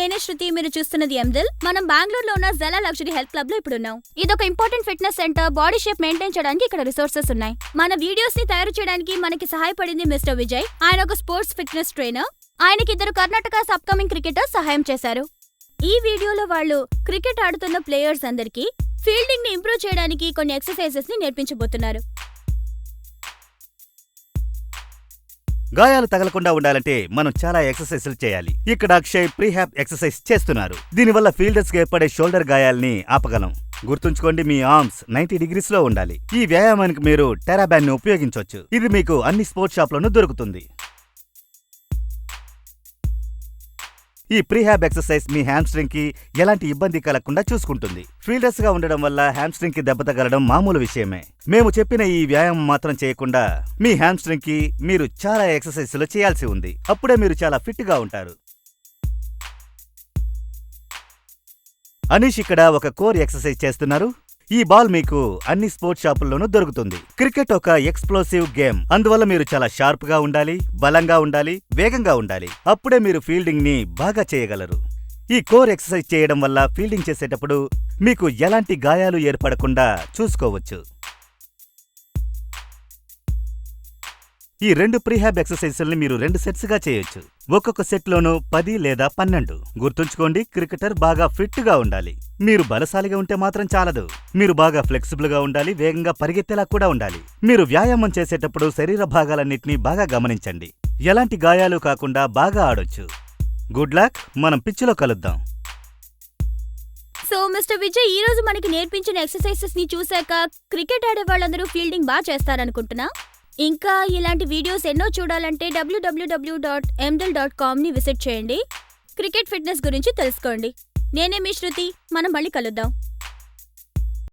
నేనే శృతి. మీరు చూస్తున్నది ఎందిల్. మనం బెంగళూరులో ఉన్న జలా లగ్జరీ హెల్త్ క్లబ్ లో ఇప్పుడు ఉన్నాం. ఇదొక important fitness centre. Body shape maintain చేయడానికి ఇక్కడ రిసోర్సెస్ ఉన్నాయి. మన వీడియోస్ ని తయారు చేయడానికి మనకి సహాయపడింది మిస్టర్ విజయ్. ఆయన ఒక స్పోర్ట్స్ ఫిట్నెస్ ట్రైనర్. ఆయనకి 2 కర్ణాటక అప్కమింగ్ క్రికెటర్స్ సహాయం చేశారు. ఈ వీడియోలో వాళ్ళు క్రికెట్ ఆడుతున్న ప్లేయర్స్ అందరికీ ఫీల్డింగ్ ని ఇంప్రూవ్ చేయడానికి కొన్ని ఎక్సర్సైజెస్ ని నేర్పించబోతున్నారు. గాయాలు తగలకుండా ఉండాలంటే మనం చాలా ఎక్సర్సైజులు చేయాలి. ఇక్కడ అక్షయ్ ప్రీహాబ్ ఎక్సర్సైజ్ చేస్తున్నారు. దీనివల్ల ఫీల్డర్స్ కి ఏర్పడే షోల్డర్ గాయాల్ని ఆపగలం. గుర్తుంచుకోండి, మీ ఆర్మ్స్ 90 డిగ్రీస్ లో ఉండాలి. ఈ వ్యాయామానికి మీరు టెరాబ్యాండ్ ని ఉపయోగించవచ్చు. ఇది మీకు అన్ని స్పోర్ట్స్ షాప్లోనూ దొరుకుతుంది. ఈ ప్రీహాబ్ ఎక్సర్సైజ్ మీ హ్యామ్స్ట్రింగ్ కి ఎలాంటి ఇబ్బంది కలగకుండా చూసుకుంటుంది. ఫీల్డర్స్ గా ఉండడం వల్ల హ్యామ్స్ట్రింగ్ కి దెబ్బ తగలడం మామూలు విషయమే. మేము చెప్పిన ఈ వ్యాయామం మాత్రం చేయకుండా మీ హ్యామ్స్ట్రింగ్ కి మీరు చాలా ఎక్సర్సైజ్లు చేయాల్సి ఉంది. అప్పుడే మీరు చాలా ఫిట్ గా ఉంటారు. అనీష్ ఇక్కడ ఒక కోర్ ఎక్సర్సైజ్ చేస్తున్నారు. ఈ బాల్ మీకు అన్ని స్పోర్ట్స్ షాపుల్లోనూ దొరుకుతుంది. క్రికెట్ ఒక ఎక్స్ప్లోసివ్ గేమ్. అందువల్ల మీరు చాలా షార్ప్ గా ఉండాలి, బలంగా ఉండాలి, వేగంగా ఉండాలి. అప్పుడే మీరు ఫీల్డింగ్ ని బాగా చేయగలరు. ఈ కోర్ ఎక్సర్సైజ్ చేయడం వల్ల ఫీల్డింగ్ చేసేటప్పుడు మీకు ఎలాంటి గాయాలు ఏర్పడకుండా చూసుకోవచ్చు. ఈ 2 ప్రీహాబ్ ఎక్సర్సైజుల్ని మీరు 2 సెట్స్ గా చేయొచ్చు. ఒక్కొక్క సెట్లోనూ 10 లేదా 12. గుర్తుంచుకోండి, క్రికెటర్ బాగా ఫిట్ గా ఉండాలి. మీరు బలశాలిగా ఉంటే మాత్రం చాలదు. మీరు బాగా ఫ్లెక్సిబుల్ గా ఉండాలి, వేగంగా పరిగెత్తేలా కూడా ఉండాలి. మీరు వ్యాయామం చేసేటప్పుడు శరీర భాగాలన్నింటినీ బాగా గమనించండి. ఎలాంటి గాయాలు కాకుండా బాగా ఆడొచ్చు. Good luck. మనం పిచ్చిలో కలుద్దాం. సో మిస్టర్ విజయ్, ఈ రోజు మనకి నేర్పించిన ఎక్సర్సైజెస్ ని చూశాక క్రికెట్ ఆడే వాళ్ళందరూ ఫీల్డింగ్ బాగా చేస్తారనుకుంటున్నా. ఇంకా ఇలాంటి వీడియోస్ ఎన్నో చూడాలంటే www.emdil.com ని విజిట్ చేయండి. క్రికెట్ ఫిట్నెస్ గురించి తెలుసుకోండి. నేనే మీ శృతి. మనం మళ్ళీ కలుద్దాం.